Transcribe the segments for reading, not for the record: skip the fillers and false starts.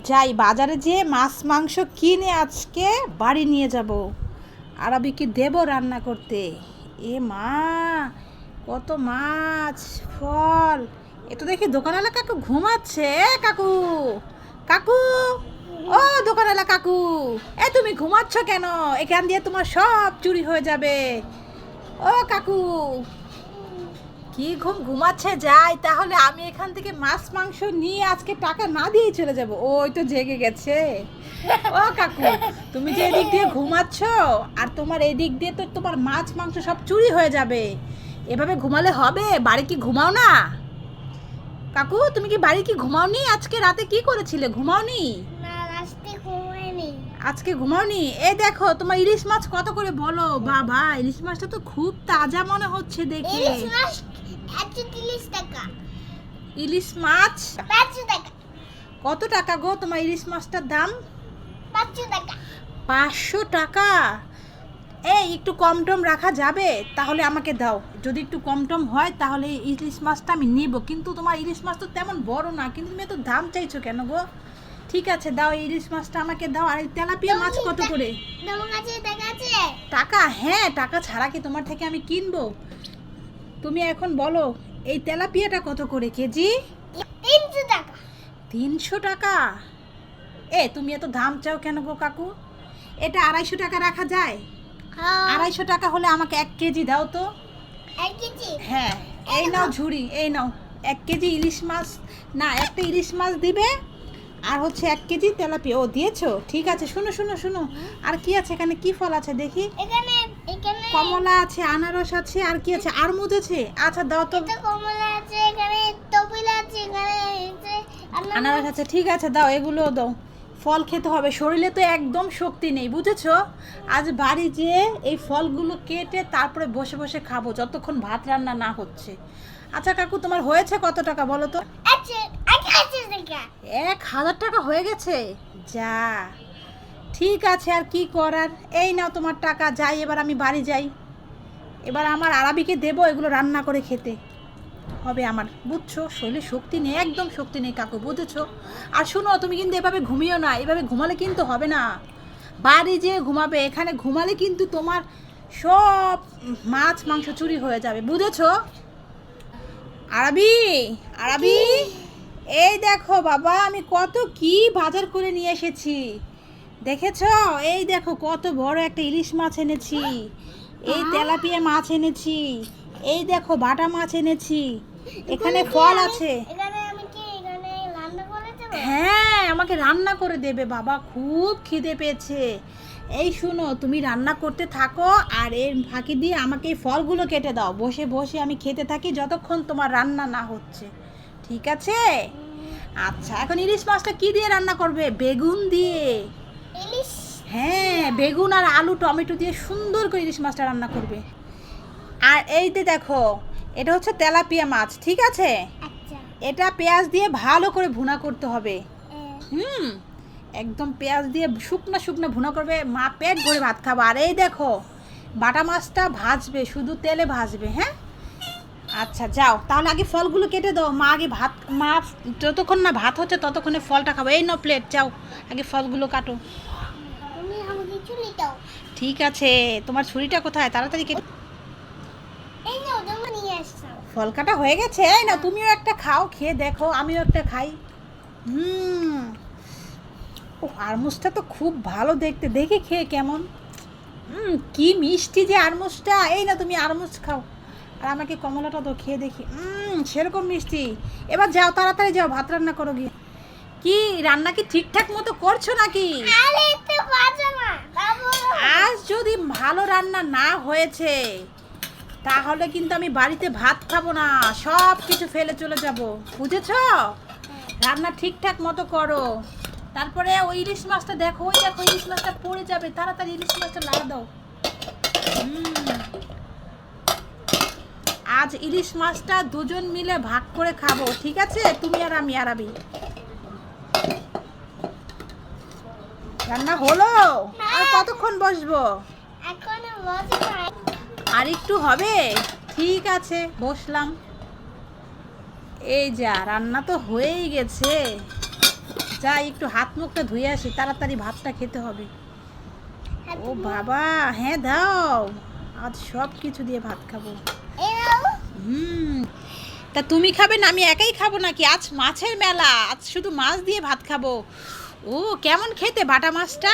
যাই বাজারে যেয়ে মাছ মাংস কিনে আজকে বাড়ি নিয়ে যাব। আরবিকে দেবো রান্না করতে। এ মা, কত মাছ, ফল! এ তো দেখি দোকানওয়ালা কাকু ঘুমাচ্ছে। কাকু, কাকু, ও দোকানওয়ালা কাকু, তুমি ঘুমাচ্ছ কেন? এখান দিয়ে তোমার সব চুরি হয়ে যাবে। ও কাকু, কি ঘুমাচ্ছে? যাই তাহলে, আমি এখান থেকে মাছ মাংস নিয়ে আজকে টাকা না দিয়ে চলে যাব। ওই তো জেগে গেছে। ও কাকু, তুমি যে এদিক দিয়ে ঘুমাচ্ছ আর তোমার এদিক দিয়ে তো তোমার মাছ মাংস সব চুরি হয়ে যাবে। এভাবে ঘুমালে হবে? বাড়ি কি ঘুমাও না? কাকু, তুমি কি বাড়ি কি ঘুমাওনি? আজকে রাতে কি করেছিলে? ঘুমাওনি? না, আজকে ঘুমাইনি। আজকে ঘুমাওনি? এই দেখো তোমার ইলিশ মাছ কত করে বলো। বাবা, ইলিশ মাছটা তো খুব তাজা মনে হচ্ছে দেখে। ইলিশ মাছ 130 টাকা। ইলিশ মাছ 500 টাকা। কত টাকা গো তোমার ইলিশ মাছটার দাম? 500 টাকা। 500 টাকা? এই একটু কম টম রাখা যাবে? তাহলে আমাকে দাও। যদি একটু কম টম হয় তাহলে ইলিশ মাছটা আমি নিব, কিন্তু তোমার ইলিশ মাছ তো তেমন বড় না, কিন্তু তুমি এত দাম চাইছো কেন গো? ঠিক আছে, দাও, এই ইলিশ মাছটা আমাকে দাও। আর এই তেলাপিয়া মাছ কত করে? তোমার কাছে টাকা আছে? টাকা? হ্যাঁ, টাকা ছাড়া কি তোমার থেকে আমি কিনবো? তুমি এখন বলো, এই তেলাপিয়াটা কত করে কেজি? 300 টাকা। 300 টাকা? তুমি এত দাম চাও কেন গো কাকু? এটা 250 টাকা রাখা যায়? হ্যাঁ। 250 টাকা হলে আমাকে 1 কেজি দাও তো। 1 কেজি? হ্যাঁ, এই নাও ঝুড়ি, এই নাও 1 কেজি ইলিশ মাছ। না, একটা ইলিশ মাছ দিবে, আর হচ্ছে 1 কেজি তেলাপিয়া। ও দিয়েছো? ঠিক আছে। শুনো শুনো শুনো, আর কি আছে এখানে? কি ফল আছে দেখি? এখানে এখানে কমলা আছে, আনারস আছে, আর কি আছে? আরমুদ আছে। আচ্ছা দাও তো। এটা কমলা আছে, এখানে তপিল আছে, এখানে আছে আনারস আছে, ঠিক আছে, দাও, এগুলো দাও। ফল খেতে হবে, শরীরে তো একদম শক্তি নেই, বুঝেছো? আজ বাড়ি যেয়ে এই ফলগুলো কেটে তারপরে বসে বসে খাবো, যতক্ষণ ভাত রান্না না হচ্ছে। আচ্ছা কাকু, তোমার হয়েছে কত টাকা বলো তো? আছে 1,000 টাকা। 1000 টাকা হয়ে গেছে? যা, ঠিক আছে, আর কি করার। এই নাও তোমার টাকা। যাই, এবার আমি বাড়ি যাই। এবার আমার আরাবিকে দেবো এগুলো রান্না করে খেতে হবে আমার, বুঝছো? শরীরে শক্তি নেই, একদম শক্তি নেই কাকু, বুঝেছো? আর শুনো, তুমি কিন্তু এভাবে ঘুমিও না। এভাবে ঘুমালে কিন্তু হবে না। বাড়ি যেয়ে ঘুমাবে। এখানে ঘুমালে কিন্তু তোমার সব মাছ মাংস চুরি হয়ে যাবে, বুঝেছো? আরাবি, আরাবি, এই দেখো বাবা, আমি কত কি বাজার করে নিয়ে এসেছি, দেখেছো? এই দেখো কত বড় একটা ইলিশ মাছ এনেছি, এই তেলাপিয়া মাছ এনেছি, এই দেখো বাটা মাছ এনেছি, এখানে ফল আছে। এখানে আমি কি এখানে রান্না করে দেব? হ্যাঁ, আমাকে রান্না করে দেবে বাবা, খুব খিদে পেয়েছে। এই শুনো, তুমি রান্না করতে থাকো, আর এর ফাঁকি দিয়ে আমাকে এই ফলগুলো কেটে দাও। বসে বসে আমি খেতে থাকি যতক্ষণ তোমার রান্না না হচ্ছে, ঠিক আছে? আচ্ছা, এখন ইলিশ মাছটা কি দিয়ে রান্না করবে? বেগুন দিয়ে। ইলিশ? হ্যাঁ, বেগুন আর আলু টমেটো দিয়ে সুন্দর করে ইলিশ মাছটা রান্না করবে। আর এই যে দেখো, এটা হচ্ছে তেলাপিয়া মাছ, ঠিক আছে? আচ্ছা। এটা পেঁয়াজ দিয়ে ভালো করে ভুনা করতে হবে। এ, একদম পেঁয়াজ দিয়ে শুকনো শুকনো ভুনা করবে, মা পেট ভরে ভাত খাবো। আর এই দেখো, বাটা মাছটা ভাজবে, শুধু তেলে ভাজবে, হ্যাঁ? আচ্ছা যাও, তাহলে আগে ফলগুলো কেটে দাও। মা আগে ভাত, মা যতক্ষণ না ভাত হচ্ছে ততক্ষণে ফলটা খাবো। এই নাও প্লেট, যাও আগে ফলগুলো কাটো। তুমি আমাকে চুলি দাও। ঠিক আছে, তোমার ছুরিটা কোথায়? তাড়াতাড়ি কেটে। এই নাও, তুমি নিয়ে আসছো। ফল কাটা হয়ে গেছে? এই না, তুমিও একটা খাও, খেয়ে দেখো, আমিও একটা খাই। ও, আরমুজটা তো খুব ভালো দেখতে, দেখে খেয়ে কেমন। কি মিষ্টি যে আরমুজটা। এই না, তুমি আরমুজ খাও, আর আমাকে কমলাটা তো খেয়ে দেখি। সেরকম মিষ্টি। এবার যাও, তাড়াতাড়ি যাও, ভাত রান্না করো গিয়ে। কি রান্না কি ঠিকঠাক মতো করছো নাকি? আরে তো বাজে না বাবু। আজ যদি ভালো রান্না না হয়েছে তাহলে কিন্তু আমি বাড়িতে ভাত খাবো না, সব কিছু ফেলে চলে যাব, বুঝেছো? রান্না ঠিকঠাক মতো করো। তারপরে ওই ইলিশ মাছটা দেখো, ওই দেখো ইলিশ মাছটা পড়ে যাবে, তাড়াতাড়ি ইলিশ মাছটা লাগা দাও। আজ ইলিশ মাছটা দুজন মিলে ভাগ করে খাবো, ঠিক আছে? তুমি আর আমি, আরাবি। রান্না হলো? আর কতক্ষণ বসবো? এখন বাজে না। আর একটু হবে? ঠিক আছে, বসলাম। এই যা, রান্না তো হয়েই গেছে। যাই একটু হাত মুখটা ধুয়ে আসি, তাড়াতাড়ি ভাতটা খেতে হবে। ও বাবা, হ্যাঁ দাও, আজ সব কিছু দিয়ে ভাত খাবো। এই নাও। তা তুমি খাবে না আমি একাই খাবো নাকি? আজ মাছের মেলা, আজ শুধু মাছ দিয়ে ভাত খাবো। ও কেমন খেতে বাটা মাছটা?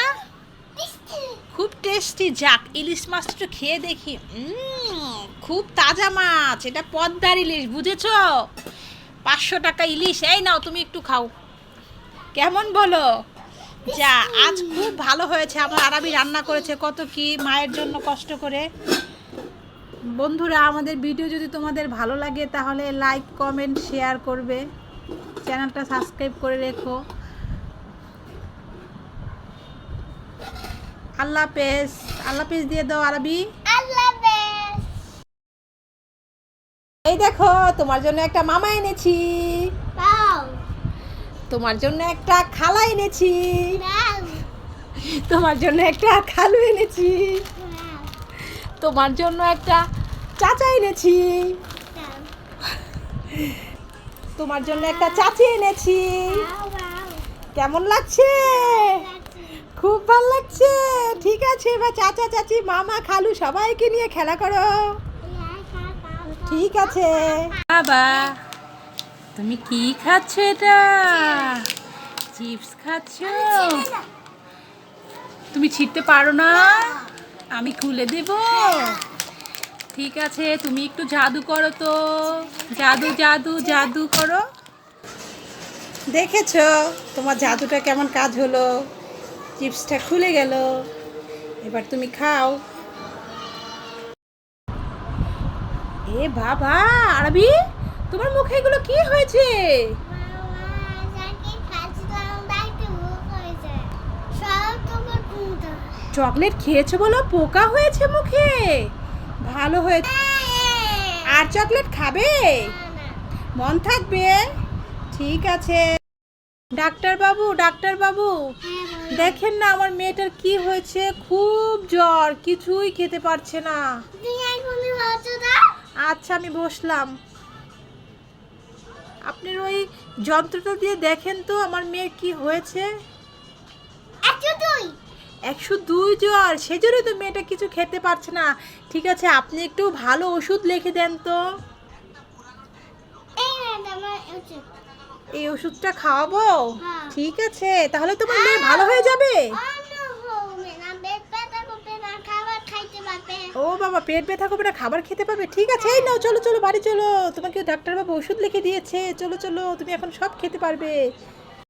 খুব টেস্টি। যাক, ইলিশ মাছটা একটু খেয়ে দেখি। খুব তাজা মাছ, এটা পদ্মার ইলিশ, বুঝেছো? 500 টাকা ইলিশ। এই নাও তুমি একটু খাও, কেমন বলো? যা, আজ খুব ভালো হয়েছে। আমার আরাবি রান্না করেছে কত কি মায়ের জন্য কষ্ট করে। বন্ধুরা, আমাদের ভিডিও যদি তোমাদের ভালো লাগে তাহলে লাইক কমেন্ট শেয়ার করবে, চ্যানেলটা সাবস্ক্রাইব করে রেখো। আল্লাহ হাফেজ। আল্লাহ হাফেজ দিয়ে দাও আরবি। আল্লাহ হাফেজ। এই দেখো, তোমার জন্য একটা মামা এনেছি, নাও তোমার জন্য একটা খালা এনেছি, নাও তোমার জন্য একটা খালু এনেছি, নাও তোমার জন্য একটা চাচা এনেছি, নাও তোমার জন্য একটা চাচি এনেছি। নাও কেমন লাগছে? খুব ভালো লাগছে। ঠিক আছে, এবার চাচা চাচি মামা খালু সবাইকে নিয়ে খেলা করো। ঠিক আছে। বাবা, তুমি কি খাচ্ছ? এটা চিপস খাচ্ছ? তুমি ছিঁড়তে পারো না? আমি খুলে দেব। ঠিক আছে, তুমি একটু জাদু করো তো, জাদু জাদু জাদু করো। দেখেছো তোমার জাদুটা কেমন কাজ হলো? চিপসটা খুলে গেল। এবার তুমি খাও। এ বাবা, আরবি তোমার মুখে এগুলো কি হয়েছে? চকলেট খেয়েছো বলো পোকা হয়েছে মুখে? ভালো হয়েছে। আর চকলেট খাবে? মন থাকবে? ঠিক আছে। ডাক্তার বাবু, ডাক্তার বাবু, দেখেন না আমার মেয়েটার কি হয়েছে। খুব জ্বর, কিছুই খেতে পারছে না। আচ্ছা, আমি বসলাম। আপনার ওই যন্ত্রটা দিয়ে দেখেন তো আমার মেয়ের কি হয়েছে। 102 জ্বর, সেজন্যই তো মেয়েটা কিছু খেতে পারছে না। ঠিক আছে, আপনি একটু ভালো ওষুধ লিখে দেন তো। এই ওষুধটা খাওয়াবো? হ্যাঁ। ঠিক আছে, তাহলে তোমার মেয়ে ভালো হয়ে যাবে। ও বাবা, পেট ব্যথা করবে না, খাবার খেতে পারবে। ঠিক আছে, এই নাও, চলো চলো বাড়ি চলো, তোমাকে ডাক্তারবাবু ওষুধ লিখে দিয়েছে। চলো চলো, তুমি এখন সব খেতে পারবে।